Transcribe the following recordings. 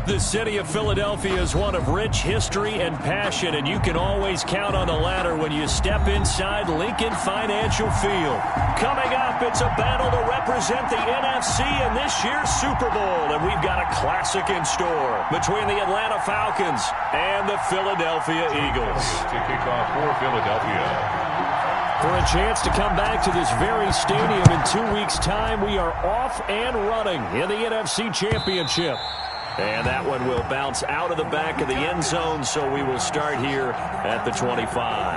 The city of Philadelphia is one of rich history and passion, and you can always count on the latter when you step inside Lincoln Financial Field. Coming up, it's a battle to represent the NFC in this year's Super Bowl, and we've got a classic in store between the Atlanta Falcons and the Philadelphia Eagles. To kick off for Philadelphia. For a chance to come back to this very stadium in 2 weeks' time, we are off and running in the NFC Championship. And that one will bounce out of the back of the end zone, so we will start here at the 25.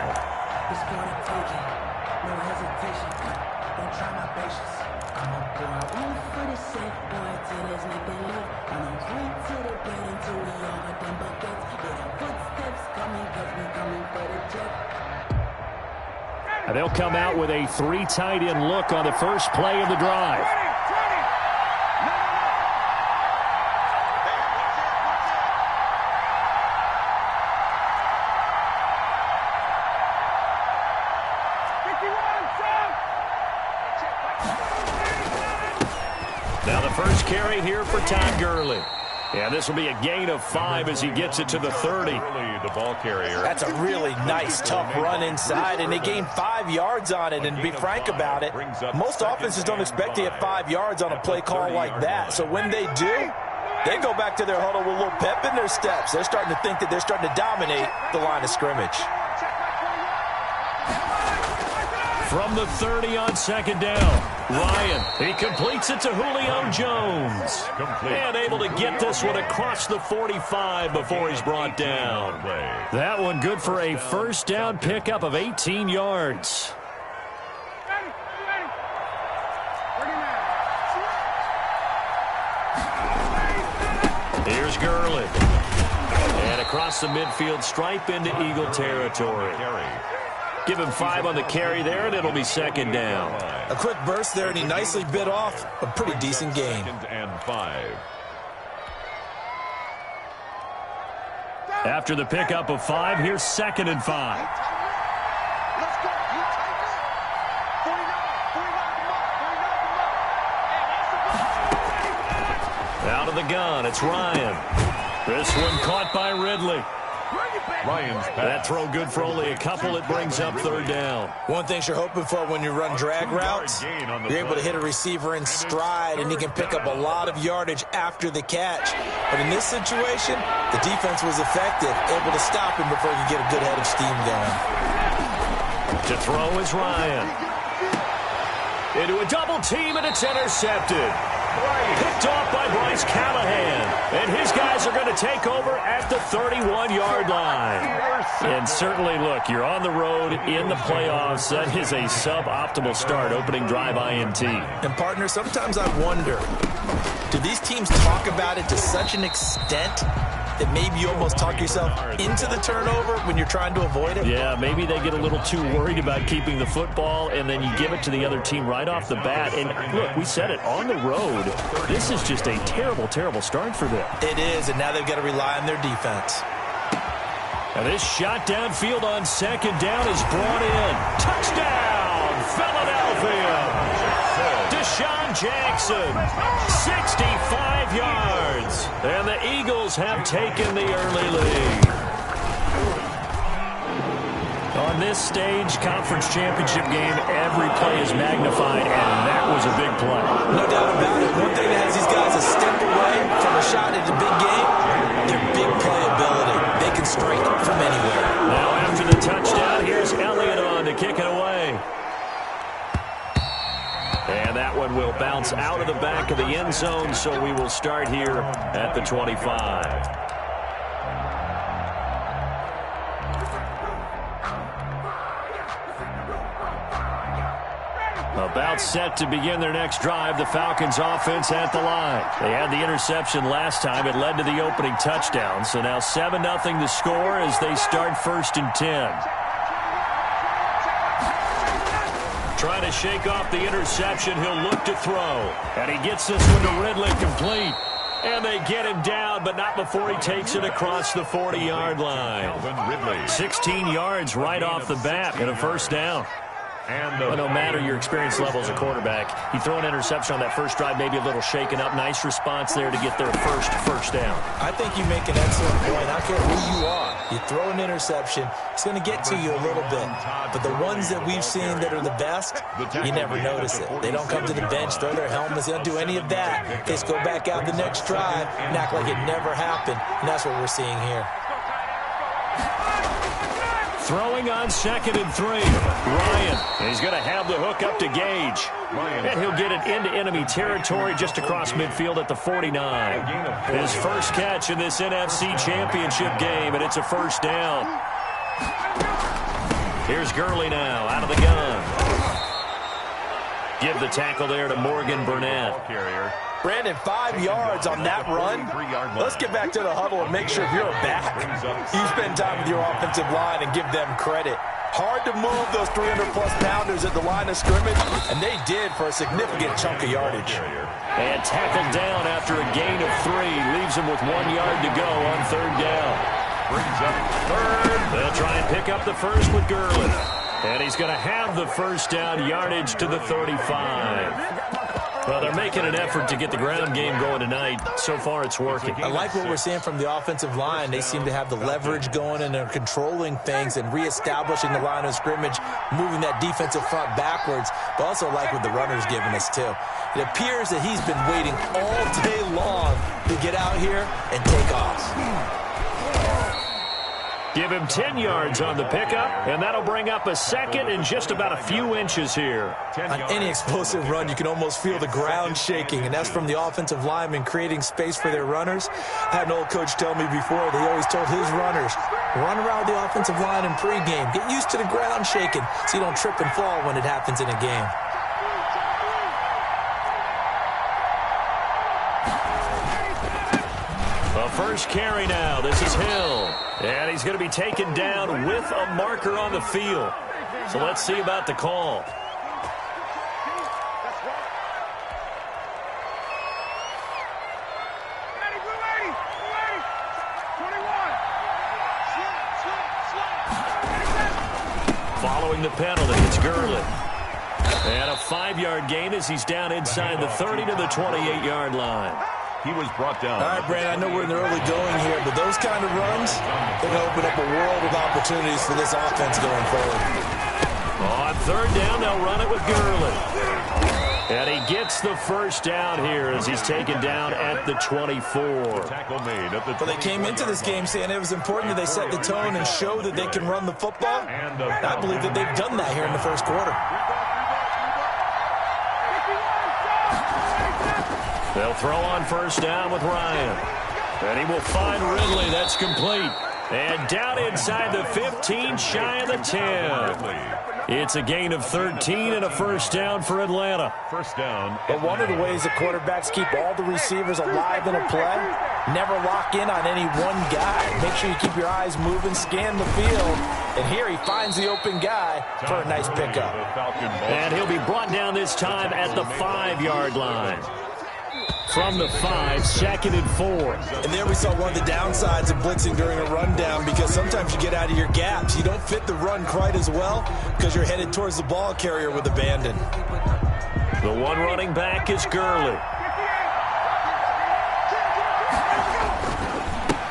And they'll come out with a 3 tight end look on the first play of the drive. Now the first carry here for Todd Gurley. And this will be a gain of 5 as he gets it to the 30. The ball carrier. That's a really nice, tough run inside, and they gained 5 yards on it. And to be frank about it, most offenses don't expect to get 5 yards on a play call like that. So when they do, they go back to their huddle with a little pep in their steps. They're starting to think that they're starting to dominate the line of scrimmage. From the 30 on second down, Ryan, he completes it to Julio Jones. And able to get this one across the 45 before he's brought down. That one good for a first down pickup of 18 yards. Here's Gurley. And across the midfield stripe into Eagle territory. Give him 5 on the carry there, and it'll be second down. A quick burst there, and he nicely bit off a pretty decent gain. And 5. After the pickup of 5, here's second and 5. Out of the gun, it's Ryan. This one caught by Ridley. That throw good for only a couple. It brings up third down. One thing you're hoping for when you run drag routes, you're able to hit a receiver in stride, and he can pick up a lot of yardage after the catch. But in this situation, the defense was effective, able to stop him before he could get a good head of steam going. To throw is Ryan. Into a double team, and it's intercepted. Picked off by Bryce Callahan. And his guys are going to take over at the 31-yard line. And certainly, look, you're on the road in the playoffs. That is a suboptimal start, opening drive INT. And, partner, sometimes I wonder, do these teams talk about it to such an extent that maybe you almost talk yourself into the turnover when you're trying to avoid it? Yeah, maybe they get a little too worried about keeping the football, and then you give it to the other team right off the bat. And, look, we said it, on the road, this is just a terrible, terrible start for them. It is, and now they've got to rely on their defense. And this shot downfield on second down is brought in. Touchdown, Philadelphia! Deshaun Jackson, 65 yards. And the Eagles have taken the early lead. On this stage, conference championship game, every play is magnified, and that was a big play. No doubt about it. One thing that has these guys a step away from a shot at a big game, their big playability. They can strike from anywhere. Now after the touchdown, here's Elliott on to kick it away. And that one will bounce out of the back of the end zone, so we will start here at the 25. About set to begin their next drive, the Falcons offense at the line. They had the interception last time. It led to the opening touchdown. So now 7-0 the score as they start first and 10. Trying to shake off the interception. He'll look to throw. And he gets this one to Ridley complete. And they get him down, but not before he takes it across the 40-yard line. 16 yards right off the bat and a first down. Well, no matter your experience level as a quarterback, you throw an interception on that first drive, maybe a little shaken up. Nice response there to get their first down. I think you make an excellent point. I don't care who you are. You throw an interception, it's going to get to you a little bit. But the ones that we've seen that are the best, you never notice it. They don't come to the bench, throw their helmets, they don't do any of that. They just go back out the next drive and act like it never happened. And that's what we're seeing here. Throwing on 2nd and 3. Ryan. And he's going to have the hook up to Gage. And he'll get it into enemy territory just across midfield at the 49. His first catch in this NFC Championship game, and it's a first down. Here's Gurley now out of the gun. Give the tackle there to Morgan Burnett. Brandon, 5 yards on that run. Let's get back to the huddle and make sure if you're a back, you spend time with your offensive line and give them credit. Hard to move those 300-plus pounders at the line of scrimmage, and they did for a significant chunk of yardage. And tackled down after a gain of 3. Leaves him with 1 yard to go on 3rd down. Brings up 3rd. They'll try and pick up the first with Gurley. And he's going to have the first down, yardage to the 35. Well, they're making an effort to get the ground game going tonight. So far, it's working. I like what we're seeing from the offensive line. They seem to have the leverage going, and they're controlling things and reestablishing the line of scrimmage, moving that defensive front backwards. But also like what the runner's giving us, too. It appears that he's been waiting all day long to get out here and take off. Give him 10 yards on the pickup, and that'll bring up a second and just about a few inches here. On any explosive run, you can almost feel the ground shaking, and that's from the offensive linemen creating space for their runners. I had an old coach tell me before, they always told his runners, run around the offensive line in pregame. Get used to the ground shaking so you don't trip and fall when it happens in a game. The first carry now. This is Hill. And he's going to be taken down with a marker on the field. So let's see about the call. Following the penalty, it's Gurley. And a 5-yard gain as he's down inside the 30 to the 28-yard line. He was brought down. All right, Brandon, I know we're in the early going here, but those kind of runs, they're going to open up a world of opportunities for this offense going forward. On 3rd down, they'll run it with Gurley. And he gets the first down here as he's taken down at the 24. Tackle made at the 24. Well, they came into this game saying it was important that they set the tone and show that they can run the football. And I believe that they've done that here in the first quarter. They'll throw on 1st down with Ryan. And he will find Ridley. That's complete. And down inside the 15, shy of the 10. It's a gain of 13 and a first down for Atlanta. First down. But one of the ways the quarterbacks keep all the receivers alive in a play, never lock in on any one guy. Make sure you keep your eyes moving, scan the field. And here he finds the open guy for a nice pickup. And he'll be brought down this time at the 5-yard line. From the 5, 2nd and 4. And there we saw one of the downsides of blitzing during a rundown, because sometimes you get out of your gaps. You don't fit the run quite as well because you're headed towards the ball carrier with abandon. The one running back is Gurley.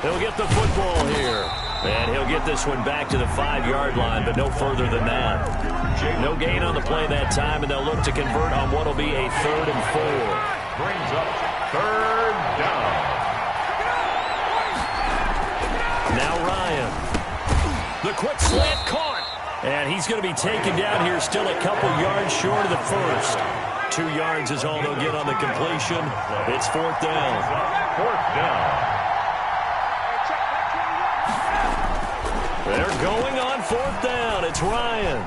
He'll get the football here. And he'll get this one back to the 5-yard line, but no further than that. No gain on the play that time, and they'll look to convert on what will be a 3rd and 4. Brings up 3rd down. Now Ryan. The quick slant caught. And he's going to be taken down here, still a couple yards short of the first. 2 yards is all they'll get on the completion. It's 4th down. 4th down. They're going on 4th down. It's Ryan.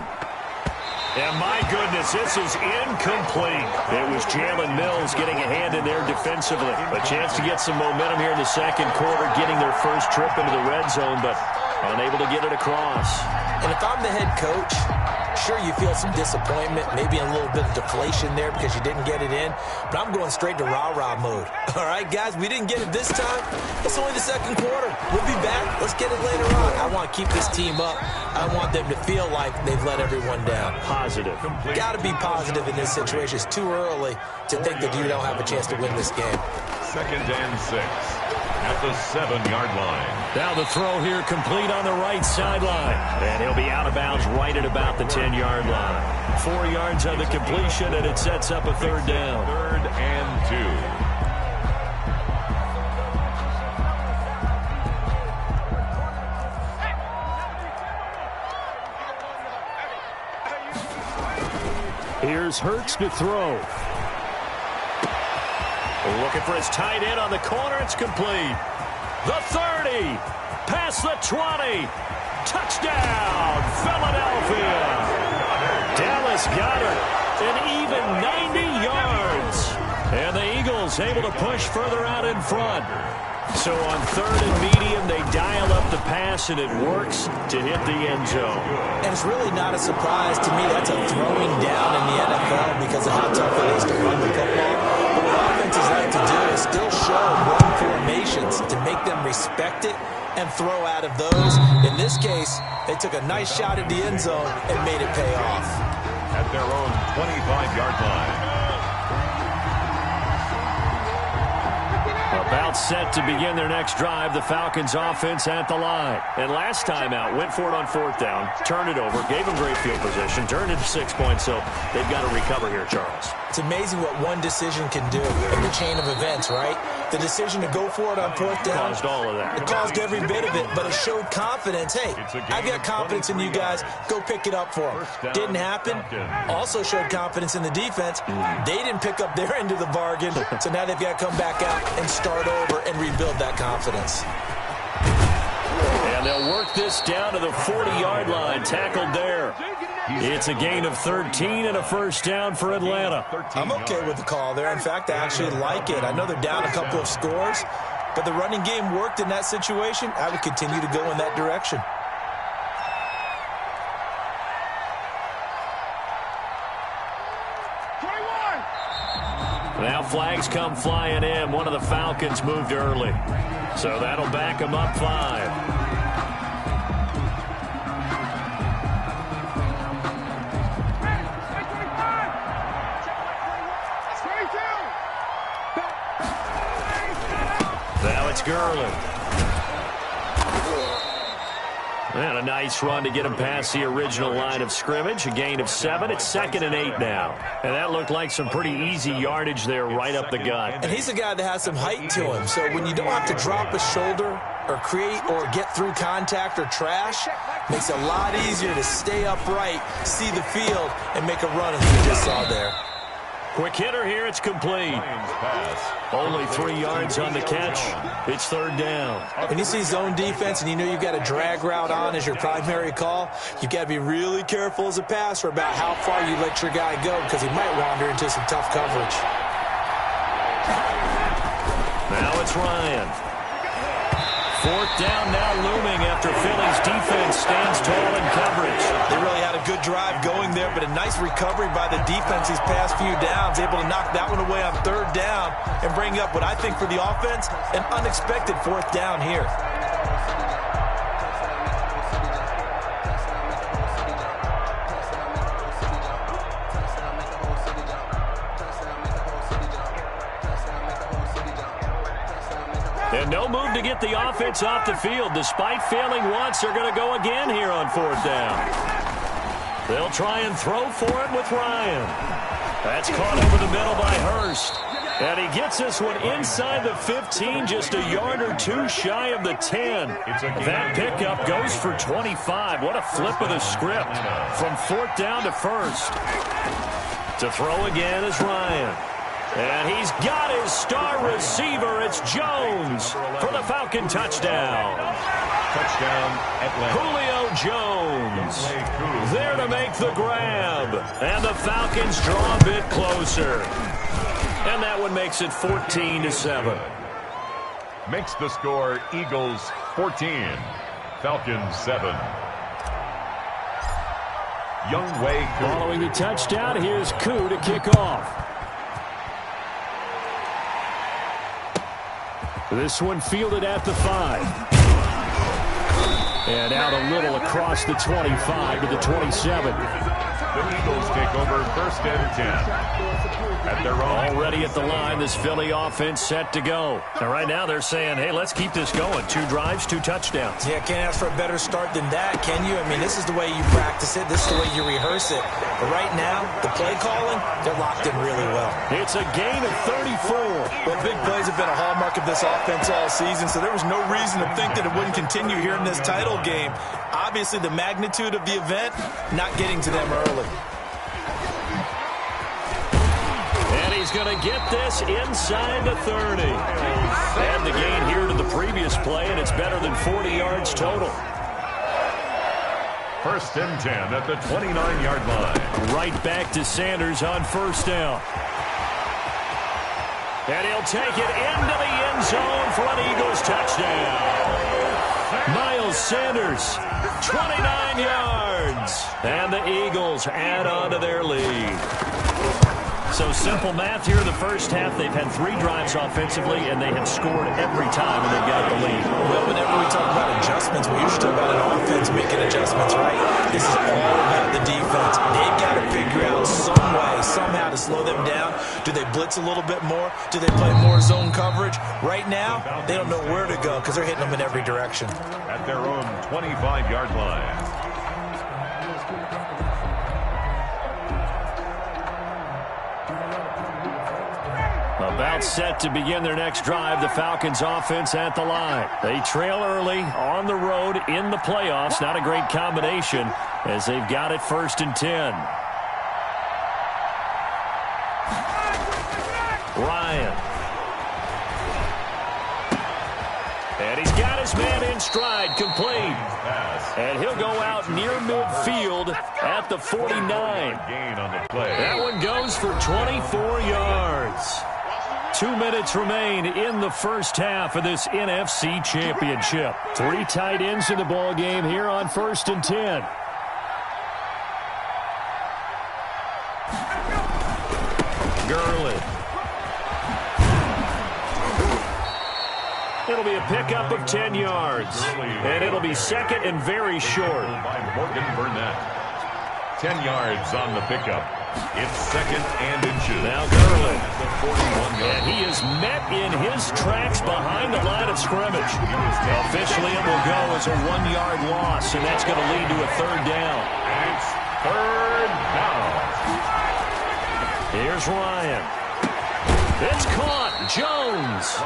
And my goodness, this is incomplete. It was Jalen Mills getting a hand in there defensively. A chance to get some momentum here in the second quarter, getting their first trip into the red zone, but unable to get it across. And if I'm the head coach, sure, you feel some disappointment, maybe a little bit of deflation there because you didn't get it in, but I'm going straight to rah-rah mode. All right, guys, we didn't get it this time. It's only the second quarter. We'll be back. Let's let's get it later on. I want to keep this team up. I want them to feel like they've let everyone down. Positive. Got to be positive in this situation. It's too early to think that you don't have a chance to win this game. 2nd and 6 at the 7-yard line. Now the throw here complete on the right sideline. And he'll be out of bounds right at about the 10-yard line. 4 yards on the completion, and it sets up a 3rd down. 3rd and 2. Here's Hurts to throw. Looking for his tight end on the corner. It's complete. The 30. Past the 20. Touchdown, Philadelphia. Dallas Goedert, an even 90 yards. And the Eagles able to push further out in front. So on 3rd and medium, they dial up the pass, and it works to hit the end zone. And it's really not a surprise to me. That's a throwing down in the NFL because of how tough it is to run the football. But what offenses like to do is still show run formations to make them respect it and throw out of those. In this case, they took a nice shot at the end zone and made it pay off. At their own 25-yard line. About set to begin their next drive, the Falcons offense at the line. And last time out, went for it on 4th down, turned it over, gave them great field position, turned it to 6 points, so they've got to recover here, Charles. It's amazing what one decision can do in the chain of events, right? The decision to go for it on 4th down. Caused all of that. It caused every bit of it, but it showed confidence. Hey, I've got confidence in you guys. Go pick it up for them. Didn't happen. Also showed confidence in the defense. They didn't pick up their end of the bargain, so now they've got to come back out and start over and rebuild that confidence. And they'll work this down to the 40-yard line, tackled there. It's a gain of 13 and a 1st down for Atlanta. I'm okay with the call there. In fact, I actually like it. I know they're down a couple of scores, but the running game worked in that situation. I would continue to go in that direction. Now flags come flying in. One of the Falcons moved early. So that'll back them up 5. Now it's Gurley. And a nice run to get him past the original line of scrimmage. A gain of 7. It's 2nd and 8 now. And that looked like some pretty easy yardage there right up the gut. And he's a guy that has some height to him. So when you don't have to drop a shoulder or create or get through contact or trash, makes it a lot easier to stay upright, see the field, and make a run as we just saw there. Quick hitter here. It's complete. Only 3 yards on the catch. It's 3rd down. When you see zone defense and you know you've got a drag route on as your primary call, you've got to be really careful as a passer about how far you let your guy go because he might wander into some tough coverage. Now it's Ryan. 4th down now looming after Philly's defense stands tall in coverage. They really had a good drive going there, but a nice recovery by the defense these past few downs, able to knock that one away on 3rd down and bring up what I think for the offense, an unexpected 4th down here. And no move to get the offense off the field. Despite failing once, they're going to go again here on 4th down. They'll try and throw for it with Ryan. That's caught over the middle by Hurst. And he gets this one inside the 15, just a yard or 2 shy of the 10. That pickup goes for 25. What a flip of the script from 4th down to 1st. To throw again is Ryan. And he's got his star receiver. It's Jones for the Falcon touchdown. Touchdown, Atlanta. Julio Jones there to make the grab. And the Falcons draw a bit closer. And that one makes it 14-7. Makes the score Eagles 14, Falcons 7. Younghoe Koo. Following the touchdown, here's Koo to kick off. This one fielded at the 5. And out a little across the 25 to the 27. The Eagles take over 1st and 10. At their own. Already at the line, this Philly offense set to go. And right now they're saying, hey, let's keep this going. 2 drives, 2 touchdowns. Yeah, can't ask for a better start than that, can you? I mean, this is the way you practice it. This is the way you rehearse it. But right now, the play calling, they're locked in really well. It's a gain of 34. Well, big plays have been a hallmark of this offense all season, so there was no reason to think that it wouldn't continue here in this title game. Obviously, the magnitude of the event not getting to them early. And he's going to get this inside the 30. And the gain here to the previous play, and it's better than 40 yards total. 1st and 10 at the 29-yard line. Right back to Sanders on 1st down. And he'll take it into the end zone for an Eagles touchdown. Miles Sanders, 29 yards. And the Eagles add on to their lead. So simple math here in the first half. They've had 3 drives offensively, and they have scored every time, and they've got the lead. Well, whenever we talk about adjustments, we usually talk about an offense making adjustments, right? This is all about the defense. They've got to figure out some way, somehow to slow them down. Do they blitz a little bit more? Do they play more zone coverage? Right now, they don't know where to go because they're hitting them in every direction. At their own 25-yard line. About set to begin their next drive, the Falcons offense at the line. They trail early on the road in the playoffs. Not a great combination as they've got it 1st and 10. Ryan. And he's got his man in stride, complete. And he'll go out near midfield at the 49. That one goes for 24 yards. 2 minutes remain in the first half of this NFC Championship. 3 tight ends in the ball game here on 1st and 10. Gurley. It'll be a pickup of 10 yards. And it'll be 2nd and very short. By Morgan Burnett. 10 yards on the pickup. It's 2nd and inches. Now Gurley. And he is met in his tracks behind the line of scrimmage. Officially, it will go as a 1-yard loss, and that's going to lead to a 3rd down. It's 3rd down. Here's Ryan. It's caught. Jones.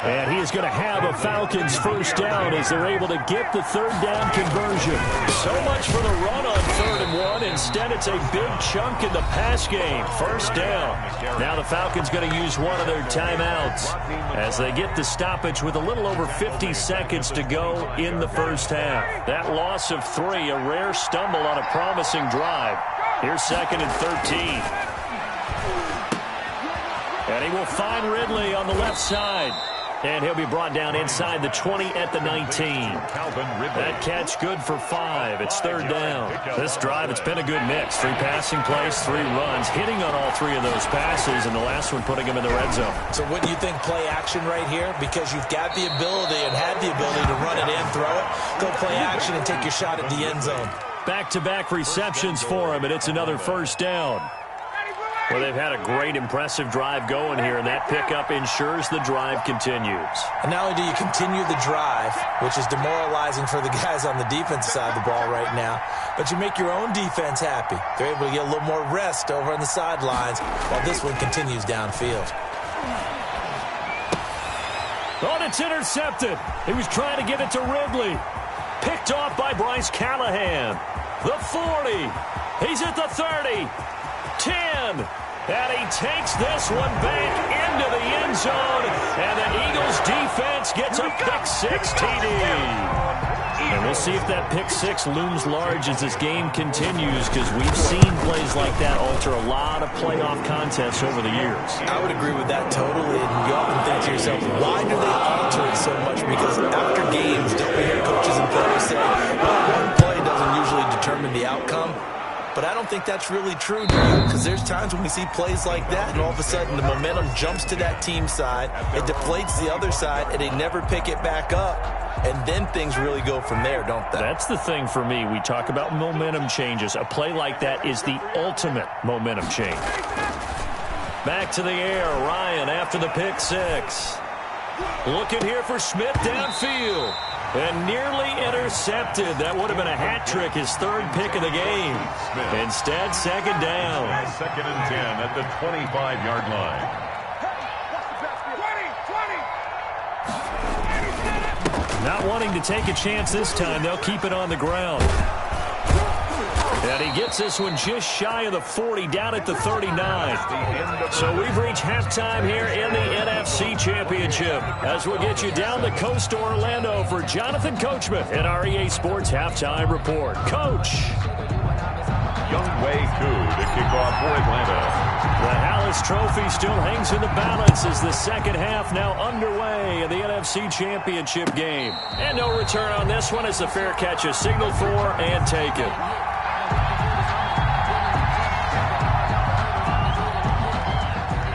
And he is going to have a Falcons 1st down as they're able to get the 3rd down conversion. So much for the run on 3rd and 1. Instead, it's a big chunk in the pass game. 1st down. Now the Falcons going to use one of their timeouts as they get the stoppage with a little over 50 seconds to go in the first half. That loss of 3, a rare stumble on a promising drive. Here's 2nd and 13. And he will find Ridley on the left side. And he'll be brought down inside the 20 at the 19. That catch good for 5. It's 3rd down. This drive, it's been a good mix. 3 passing plays, 3 runs, hitting on all 3 of those passes, and the last one putting him in the red zone. So wouldn't you think play action right here? Because you've got the ability and had the ability to run it and throw it. Go play action and take your shot at the end zone. Back-to-back receptions for him, and it's another 1st down. Well, they've had a great, impressive drive going here, and that pickup ensures the drive continues. And not only do you continue the drive, which is demoralizing for the guys on the defensive side of the ball right now, but you make your own defense happy. They're able to get a little more rest over on the sidelines while this one continues downfield. Oh, it's intercepted. He was trying to get it to Ridley. Picked off by Bryce Callahan. The 40. He's at the 30. 10. And he takes this one back into the end zone. And the Eagles defense gets a pick-6 TD. And we'll see if that pick-6 looms large as this game continues, because we've seen plays like that alter a lot of playoff contests over the years. I would agree with that totally. And you often think to yourself, why do they alter it so much? Because after games, don't we hear coaches and players say, well, one play doesn't usually determine the outcome? but I don't think that's really true, do you? Because there's times when we see plays like that, and all of a sudden the momentum jumps to that team side, it deflates the other side, and they never pick it back up, and then things really go from there, don't they? That's the thing for me. We talk about momentum changes. A play like that is the ultimate momentum change. Back to the air, Ryan after the pick six. Looking here for Smith downfield. And nearly intercepted. That would have been a hat trick, his third pick of the game. Instead, second down. Second and 10 at the 25-yard line. Not wanting to take a chance this time, they'll keep it on the ground. And he gets this one just shy of the 40, down at the 39. So we've reached halftime here in the NFC Championship. As we'll get you down the coast to Orlando for Jonathan Coachman in our EA Sports Halftime Report. Coach. Younghoe Koo to kick off for Atlanta. The Hallis Trophy still hangs in the balance as the second half now underway in the NFC Championship game. And no return on this one as the fair catch is signaled for and taken.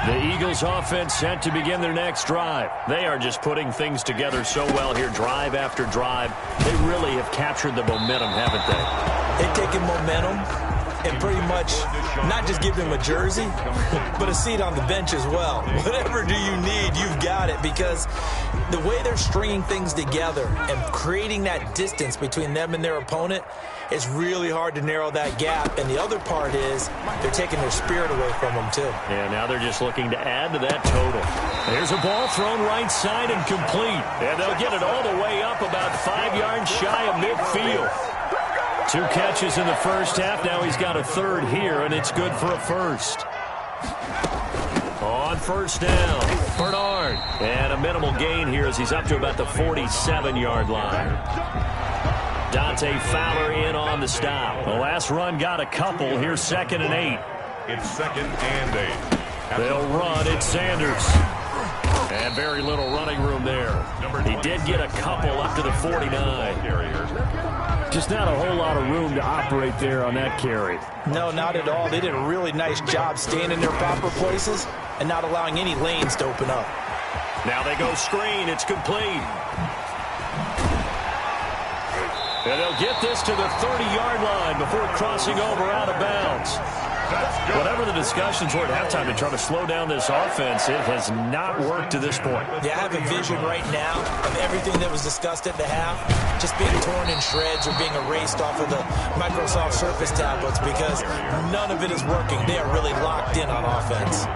The Eagles offense set to begin their next drive. They are just putting things together so well here, drive after drive. They really have captured the momentum, haven't they? They've taken momentum and pretty much not just give them a jersey, but a seat on the bench as well. Whatever do you need, you've got it, because the way they're stringing things together and creating that distance between them and their opponent, it's really hard to narrow that gap. And the other part is they're taking their spirit away from them, too. Yeah, now they're just looking to add to that total. There's a ball thrown right side and complete. And they'll get it all the way up about 5 yards shy of midfield. 2 catches in the first half. Now he's got a third here, and it's good for a first. On first down, Bernard. And a minimal gain here as he's up to about the 47-yard line. Dante Fowler in on the stop. The last run got a couple. Here's 2nd and 8. It's 2nd and 8. They'll run. It's Sanders. And very little running room there. He did get a couple up to the 49. Just not a whole lot of room to operate there on that carry. No, not at all. They did a really nice job staying in their proper places and not allowing any lanes to open up. Now they go screen. It's complete. And they'll get this to the 30-yard line before crossing over out of bounds. Whatever the discussions were at halftime to try to slow down this offense, it has not worked to this point. Yeah, I have a vision right now of everything that was discussed at the half just being torn in shreds or being erased off of the Microsoft Surface tablets because none of it is working. They are really locked in on offense.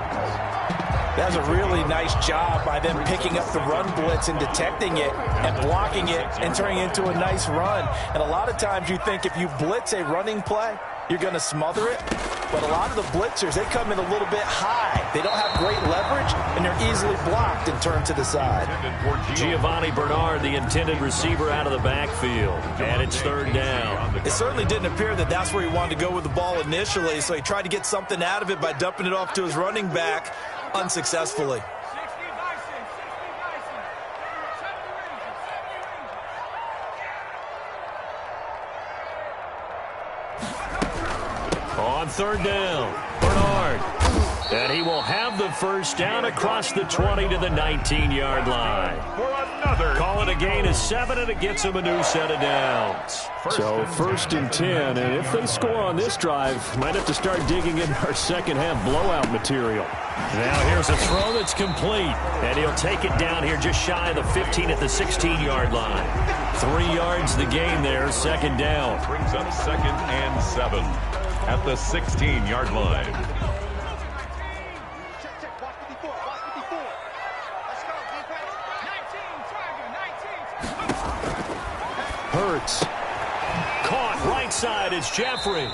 That was a really nice job by them picking up the run blitz and detecting it and blocking it and turning it into a nice run. And a lot of times you think if you blitz a running play, you're going to smother it. But a lot of the blitzers, they come in a little bit high. They don't have great leverage, and they're easily blocked and turned to the side. Giovanni Bernard, the intended receiver, out of the backfield. And it's 3rd down. It certainly didn't appear that that's where he wanted to go with the ball initially, so he tried to get something out of it by dumping it off to his running back unsuccessfully. On 3rd down, Bernard. And he will have the first down across the 20 to the 19-yard line. Call it a gain of 7, and it gets him a new set of downs. So 1st and 10, and if they score on this drive, might have to start digging in our second half blowout material. Now here's a throw that's complete, and he'll take it down here just shy of the 15 at the 16-yard line. 3 yards the gain there, 2nd down. Brings up 2nd and 7 at the 16-yard line. Hurts. Caught right side. It's Jeffrey.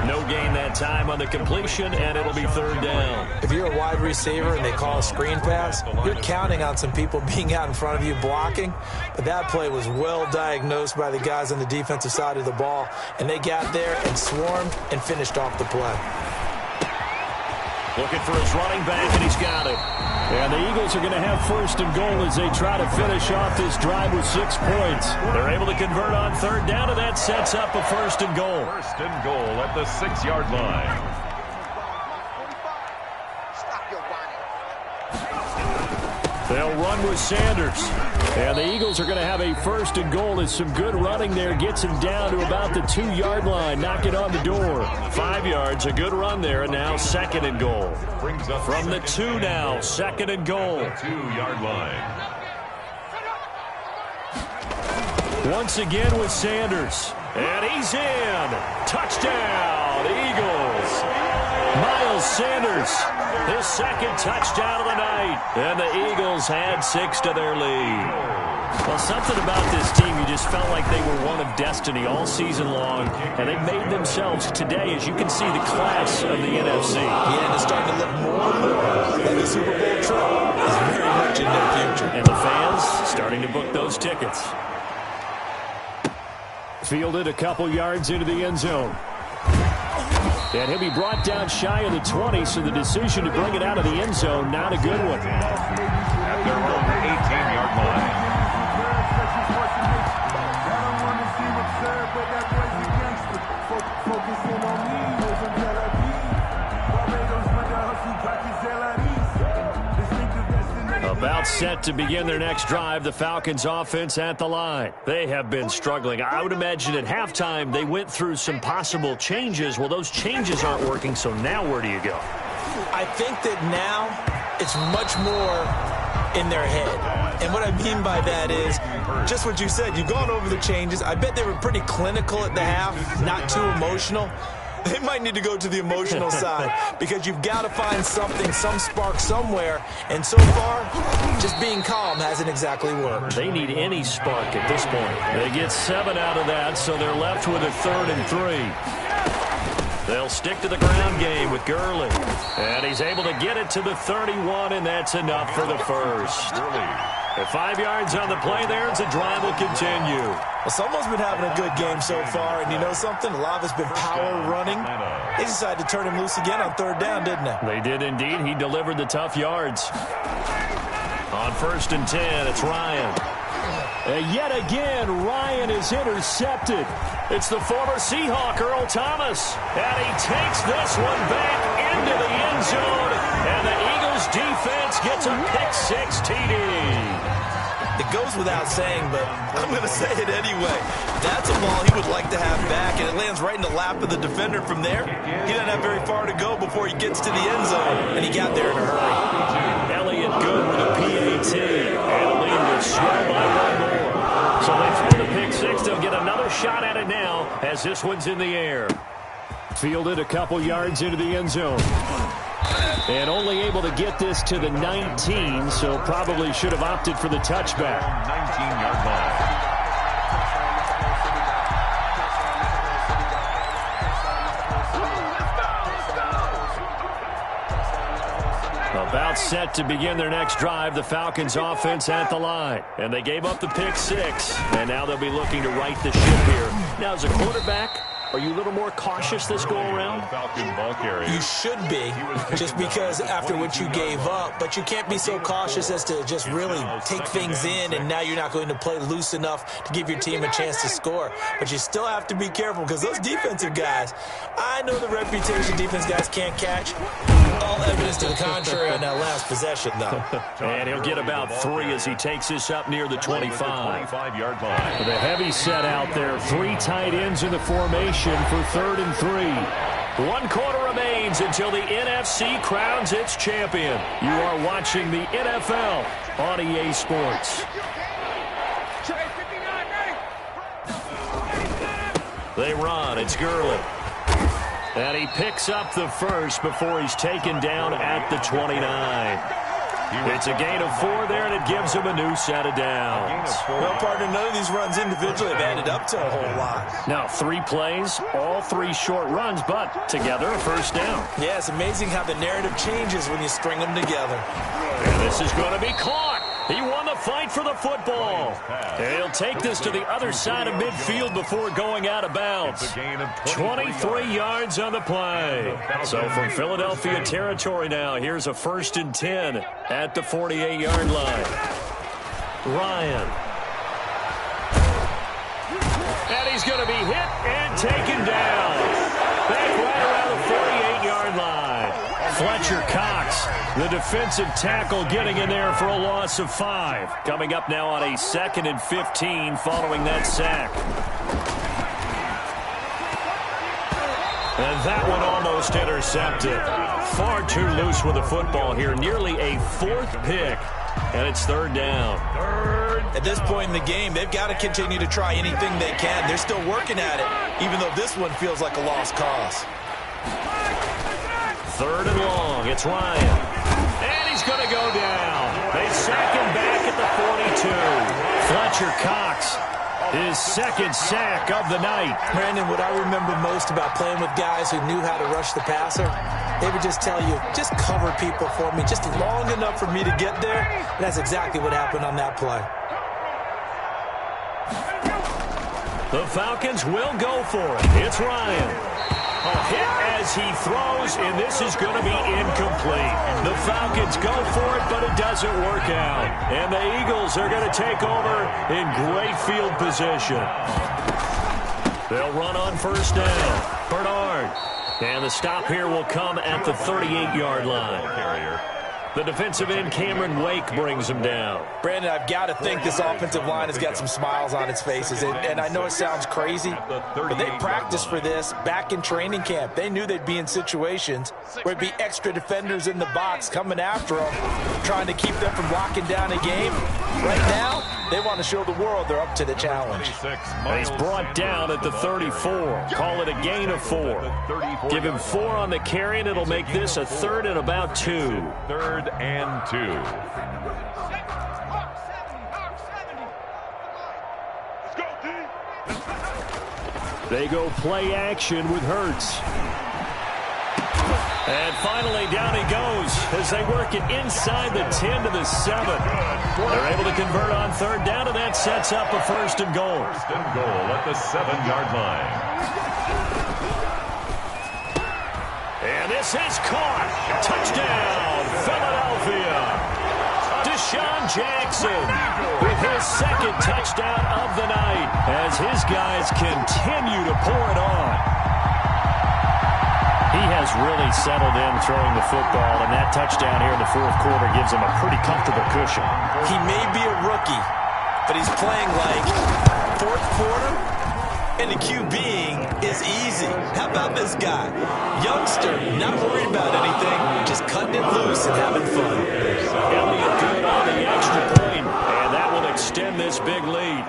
No gain that time on the completion, and it'll be 3rd down. If you're a wide receiver and they call a screen pass, you're counting on some people being out in front of you blocking. But that play was well diagnosed by the guys on the defensive side of the ball, and they got there and swarmed and finished off the play. Looking for his running back, and he's got it. And the Eagles are going to have first and goal as they try to finish off this drive with 6 points. They're able to convert on third down, and that sets up a first and goal. First and goal at the 6-yard line. They'll run with Sanders. And the Eagles are going to have a first and goal as some good running there gets him down to about the 2-yard line. Knock it on the door. 5 yards, a good run there, and now second and goal. Brings up From the 2 now, second and goal. 2-yard line. Once again with Sanders. And he's in. Touchdown, Eagles. Miles Sanders, his second touchdown of the night. And the Eagles add 6 to their lead. Well, something about this team, you just felt like they were one of destiny all season long, and they made themselves today, as you can see, the class of the NFC. Yeah, and it's starting to look more and more like the Super Bowl trip is very much in their future. And the fans starting to book those tickets. Fielded a couple yards into the end zone. And he'll be brought down shy of the 20, so the decision to bring it out of the end zone, not a good one. At their own 18-yard line. About set to begin their next drive, the Falcons offense at the line. They have been struggling. I would imagine at halftime they went through some possible changes. Well, those changes aren't working, so now where do you go? I think that now it's much more in their head. And what I mean by that is just what you said. You've gone over the changes. I bet they were pretty clinical at the half, not too emotional. They might need to go to the emotional side because you've got to find something, some spark somewhere. And so far, just being calm hasn't exactly worked. They need any spark at this point. They get 7 out of that, so they're left with a 3rd and 3. They'll stick to the ground game with Gurley. And he's able to get it to the 31, and that's enough for the first. At 5 yards on the play there, as the drive will continue. Well, someone's been having a good game so far, and you know something? A lot of it's been power running. They decided to turn him loose again on third down, didn't they? They did indeed. He delivered the tough yards. On 1st and 10, it's Ryan. And yet again, Ryan is intercepted. It's the former Seahawk, Earl Thomas. And he takes this one back into the end zone. And the Eagles defense gets a pick-6 TD. It goes without saying, but I'm going to say it anyway. That's a ball he would like to have back, and it lands right in the lap of the defender from there. He doesn't have very far to go before he gets to the end zone, and he got there in a hurry. Elliott good with a PAT, and the lead will swell by 1 more. So they throw the pick-6. They'll get another shot at it now as this one's in the air. Fielded a couple yards into the end zone. And only able to get this to the 19, so probably should have opted for the touchback. 19-yard line. About set to begin their next drive, the Falcons offense at the line. And they gave up the pick-6, and now they'll be looking to right the ship here. Now, as a quarterback, are you a little more cautious this go-around? You should be, just because after what you gave up, but you can't be so cautious as to just really take things in, and now you're not going to play loose enough to give your team a chance to score. But you still have to be careful because those defensive guys, I know the reputation defense guys can't catch. All evidence to the contrary on that last possession, though. And he'll get about 3 as he takes this up near the 25. 25-yard line. The heavy set out there. 3 tight ends in the formation for 3rd and 3. 1 quarter remains until the NFC crowns its champion. You are watching the NFL on EA Sports. They run. It's Gurley. And he picks up the first before he's taken down at the 29. It's a gain of 4 there, and it gives him a new set of downs. Well, partner, none of these runs individually have added up to a whole lot. Now, 3 plays, all 3 short runs, but together a first down. Yeah, it's amazing how the narrative changes when you string them together. And this is going to be caught. He won the fight for the football. He'll take this to the other side of midfield before going out of bounds. 23 yards on the play. So from Philadelphia territory now, here's a 1st and 10 at the 48-yard line. Ryan. And he's going to be hit and taken down. Back right around the 48-yard line. Fletcher Cox, the defensive tackle, getting in there for a loss of 5. Coming up now on a 2nd and 15 following that sack. And that one almost intercepted. Far too loose with the football here. Nearly a 4th pick. And it's 3rd down. At this point in the game, they've got to continue to try anything they can. They're still working at it, even though this one feels like a lost cause. 3rd and long. It's Ryan. And he's going to go down. They sack him back at the 42. Fletcher Cox, his 2nd sack of the night. Brandon, what I remember most about playing with guys who knew how to rush the passer, they would just tell you, just cover people for me, just long enough for me to get there. And that's exactly what happened on that play. The Falcons will go for it. It's Ryan. A hit as he throws, and this is going to be incomplete. The Falcons go for it, but it doesn't work out. And the Eagles are going to take over in great field position. They'll run on 1st down. Bernard. And the stop here will come at the 38-yard line. The defensive end, Cameron Wake, brings him down. Brandon, I've got to think this offensive line has got some smiles on its faces. And I know it sounds crazy, but they practiced for this back in training camp. They knew they'd be in situations where it'd be extra defenders in the box coming after them, trying to keep them from locking down a game. Right now, they want to show the world they're up to the challenge. And he's brought down at the 34. Call it a gain of 4. Give him 4 on the carry, and it'll make this a 3rd and about 2. 3rd and 2. They go play action with Hurts. And finally, down he goes as they work it inside the 10 to the 7. They're able to convert on 3rd down, and that sets up a 1st and goal. 1st and goal at the 7-yard line. And this is caught. Touchdown, Philadelphia. Deshaun Jackson with his 2nd touchdown of the night as his guys continue to pour it on. He has really settled in throwing the football, and that touchdown here in the 4th quarter gives him a pretty comfortable cushion. He may be a rookie, but he's playing like 4th quarter, and the QBing is easy. How about this guy? Youngster, not worried about anything, just cutting it loose and having fun. Elliott good on the extra point, and that will extend this big lead.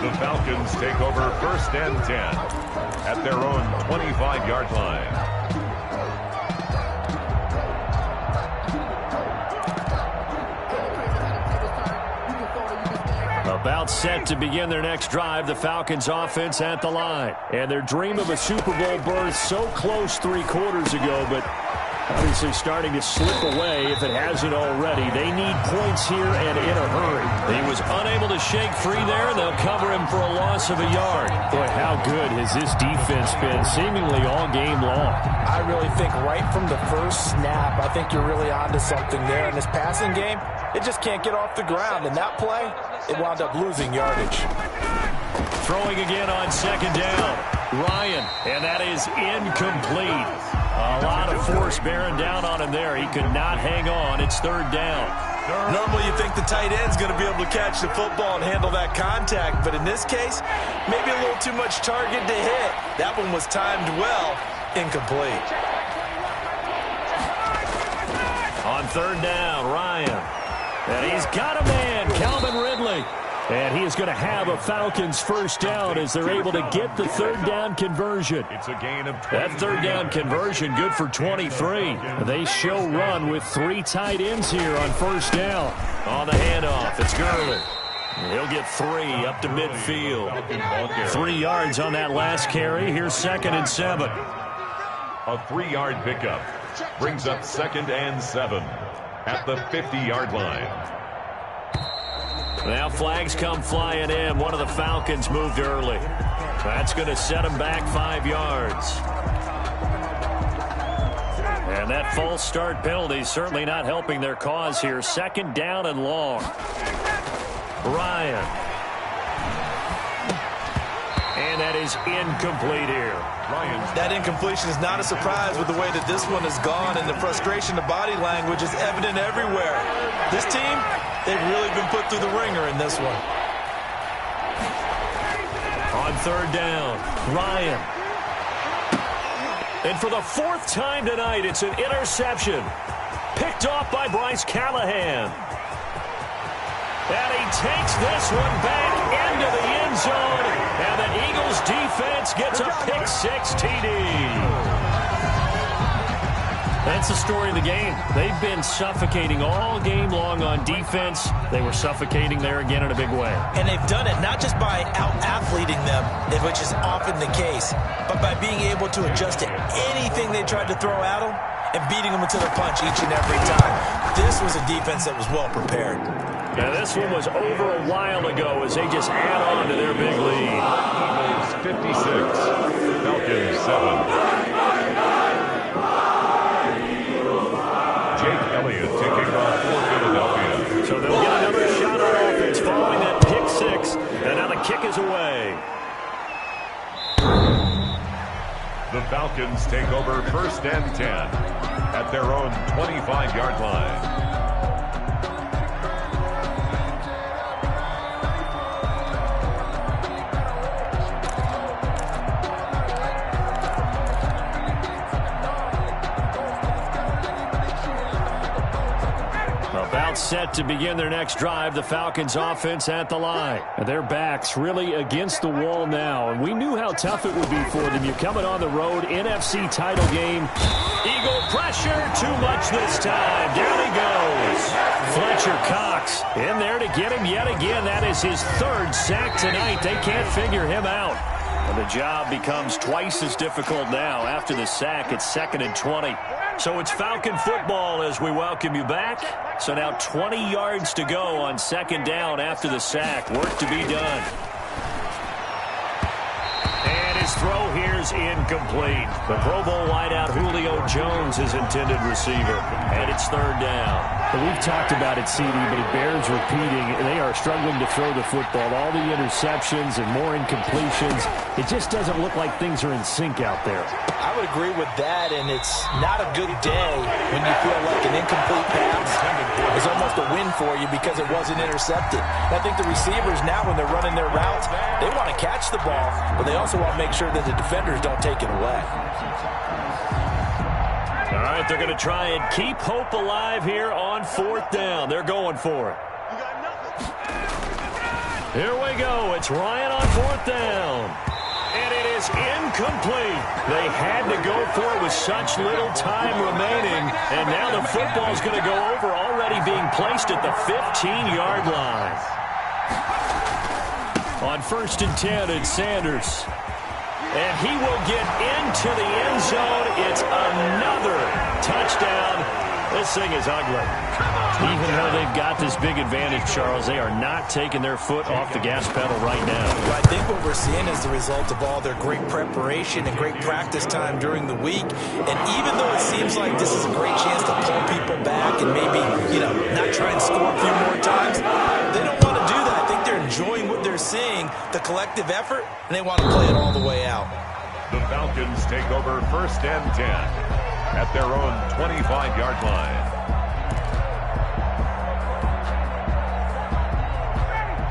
The Falcons take over 1st and 10 at their own 25-yard line. About set to begin their next drive, the Falcons offense at the line. And their dream of a Super Bowl berth so close 3 quarters ago, but obviously starting to slip away if it hasn't already. They need points here and in a hurry. He was unable to shake free there, and they'll cover him for a loss of a yard. Boy, how good has this defense been seemingly all game long? I really think right from the first snap, I think you're really onto something there. In this passing game, it just can't get off the ground. And that play, it wound up losing yardage. Throwing again on 2nd down. Ryan, and that is incomplete. A lot of force bearing down on him there. He could not hang on. It's 3rd down. Normally you think the tight end's going to be able to catch the football and handle that contact, but in this case, maybe a little too much target to hit. That one was timed well, incomplete. On 3rd down, Ryan. And he's got a man, Calvin Ridley. And he is going to have a Falcons 1st down as they're able to get the 3rd down conversion. It's a gain of 20. That 3rd down conversion good for 23. They show run with 3 tight ends here on 1st down. On the handoff, it's Gurley. He'll get 3 up to midfield. 3 yards on that last carry. Here's 2nd and 7. A 3-yard pickup brings up 2nd and 7. at the 50-yard line. Now flags come flying in. One of the Falcons moved early. That's going to set him back 5 yards. And that false start penalty certainly not helping their cause here. 2nd down and long. Ryan. And that is incomplete here. That incompletion is not a surprise with the way that this one has gone, and the frustration, the body language is evident everywhere. This team, they've really been put through the ringer in this one. On 3rd down, Ryan. And for the 4th time tonight, it's an interception. Picked off by Bryce Callahan. And he takes this one back into the end zone. And the Eagles defense gets a pick-6 TD. That's the story of the game. They've been suffocating all game long on defense. They were suffocating there again in a big way. And they've done it not just by out-athleting them, which is often the case, but by being able to adjust to anything they tried to throw at them and beating them into the punch each and every time. This was a defense that was well prepared. Now this one was over a while ago as they just add on to their big lead. Eagles 56, Falcons 7. Jake Elliott taking off for Philadelphia. So they'll get another shot on offense following that pick-6, and now the kick is away. The Falcons take over 1st and 10 at their own 25-yard line. Set to begin their next drive. The Falcons offense at the line. And their backs really against the wall now. And we knew how tough it would be for them. You're coming on the road, NFC title game. Eagle pressure, too much this time. Down he goes. Fletcher Cox in there to get him yet again. That is his 3rd sack tonight. They can't figure him out. And the job becomes twice as difficult now after the sack. It's 2nd and 20. So it's Falcon football as we welcome you back. So now 20 yards to go on 2nd down after the sack. Work to be done. And his throw here is incomplete. The Pro Bowl wideout Julio Jones is intended receiver. And it's 3rd down. And we've talked about it, CD, but it bears repeating. They are struggling to throw the football. All the interceptions and more incompletions. It just doesn't look like things are in sync out there. I would agree with that, and it's not a good day when you feel like an incomplete pass is almost a win for you because it wasn't intercepted. I think the receivers now, when they're running their routes, they want to catch the ball, but they also want to make sure that the defenders don't take it away. All right, they're going to try and keep hope alive here on 4th down. They're going for it. Here we go. It's Ryan on 4th down. And it is incomplete. They had to go for it with such little time remaining. And now the football's going to go over, already being placed at the 15-yard line. On 1st and 10, it's Sanders. And he will get into the end zone. It's another touchdown. This thing is ugly. Even though they've got this big advantage, Charles, they are not taking their foot off the gas pedal right now. Well, I think what we're seeing is the result of all their great preparation and great practice time during the week. And even though it seems like this is a great chance to pull people back and maybe, not try and score a few more times, they don't want to do that. I think they're enjoying what they're seeing, the collective effort, and they want to play it all the way out. The Falcons take over 1st and 10 at their own 25-yard line.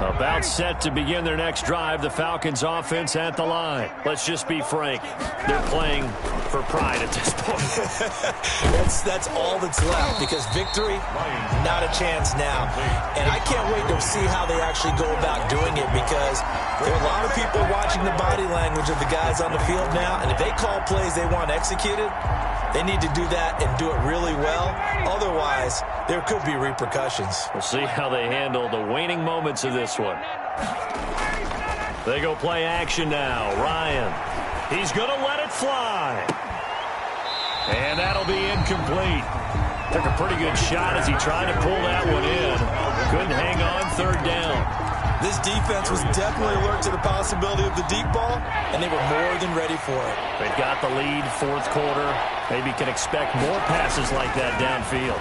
About set to begin their next drive, the Falcons offense at the line. Let's just be frank. They're playing for pride at this point. That's all that's left, because victory, not a chance now. And I can't wait to see how they actually go about doing it, because there are a lot of people watching the body language of the guys on the field now, and if they call plays they want executed, they need to do that and do it really well. Otherwise, there could be repercussions. We'll see how they handle the waning moments of this one. They go play action now. Ryan. He's going to let it fly. And that'll be incomplete. Took a pretty good shot as he tried to pull that one in. Couldn't hang on third down. This defense was definitely alert to the possibility of the deep ball, and they were more than ready for it. They've got the lead, fourth quarter. Maybe can expect more passes like that downfield.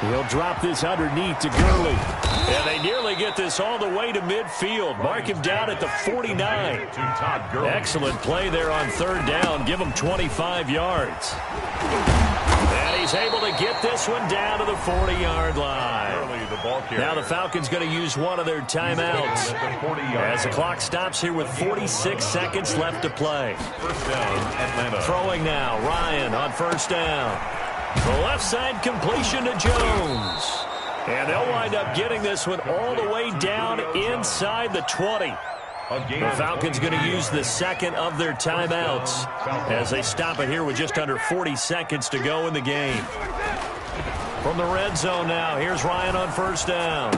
He'll drop this underneath to Gurley. And they nearly get this all the way to midfield. Mark him down at the 49. Excellent play there on third down. Give him 25 yards. And he's able to get this one down to the 40-yard line. Now the Falcons going to use one of their timeouts as the clock stops here with 46 seconds left to play. First down, Atlanta. Throwing now, Ryan on first down. The left side completion to Jones. And they'll wind up getting this one all the way down inside the 20. The Falcons going to use the second of their timeouts as they stop it here with just under 40 seconds to go in the game. From the red zone now, here's Ryan on first down.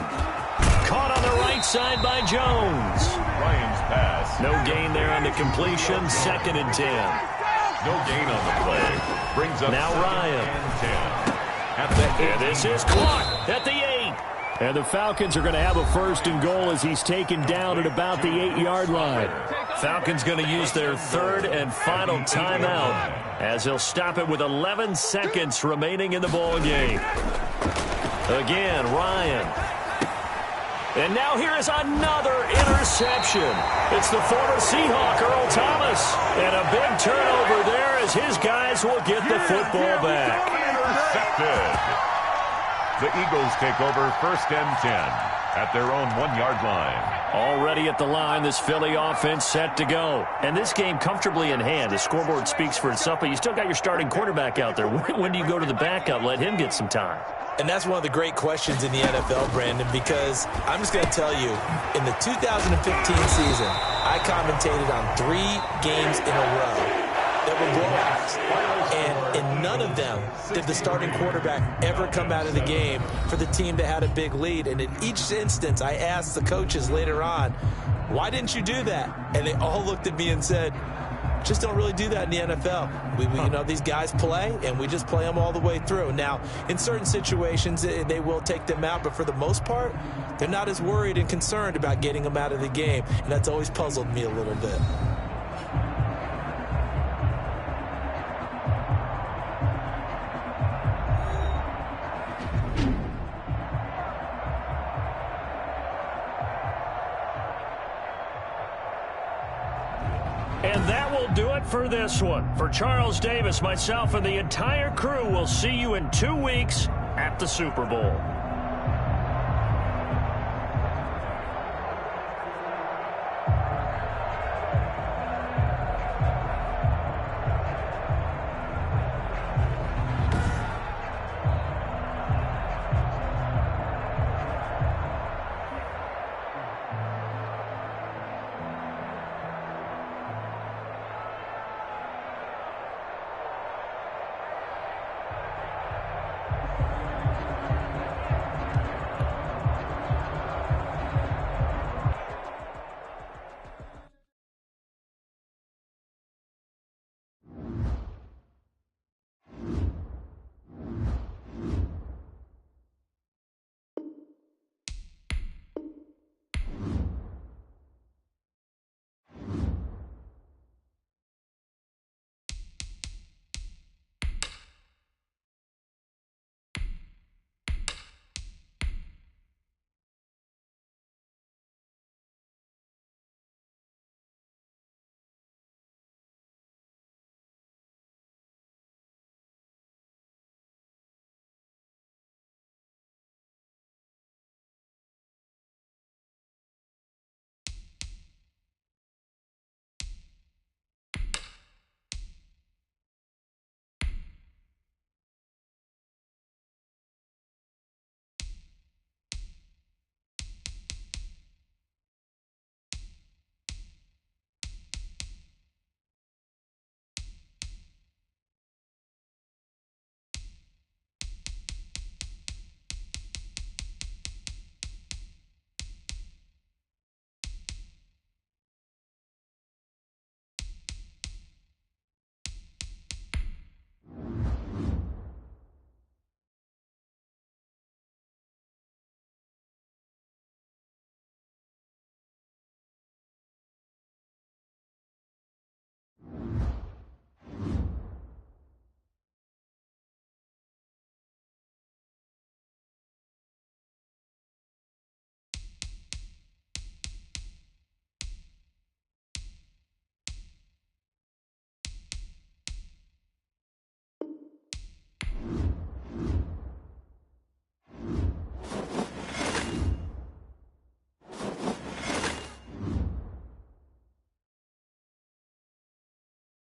Caught on the right side by Jones. Ryan's pass. No gain there on the completion, 2nd and 10. No gain on the play. Brings up now Ryan. And this is clock at the 8. And the Falcons are going to have a 1st and goal as he's taken down at about the 8-yard line. Falcons going to use their 3rd and final timeout as they'll stop it with 11 seconds remaining in the ball game. Again, Ryan. And now here is another interception. It's the former Seahawk, Earl Thomas. And a big turnover there as his guys will get the football back. Intercepted. The Eagles take over 1st and 10 at their own 1-yard line. Already at the line, this Philly offense set to go. And this game comfortably in hand. The scoreboard speaks for itself, but you still got your starting quarterback out there. When do you go to the backup? Let him get some time. And that's one of the great questions in the NFL, Brandon, because I'm just going to tell you, in the 2015 season, I commentated on 3 games in a row that were blowouts. And in none of them did the starting quarterback ever come out of the game for the team that had a big lead. And in each instance, I asked the coaches later on, why didn't you do that? And they all looked at me and said, just don't really do that in the NFL. We you know, these guys play, and we just play them all the way through. Now, in certain situations, they will take them out, but for the most part, they're not as worried and concerned about getting them out of the game, and that's always puzzled me a little bit. And that will do it for this one. For Charles Davis, myself, and the entire crew, we'll see you in 2 weeks at the Super Bowl.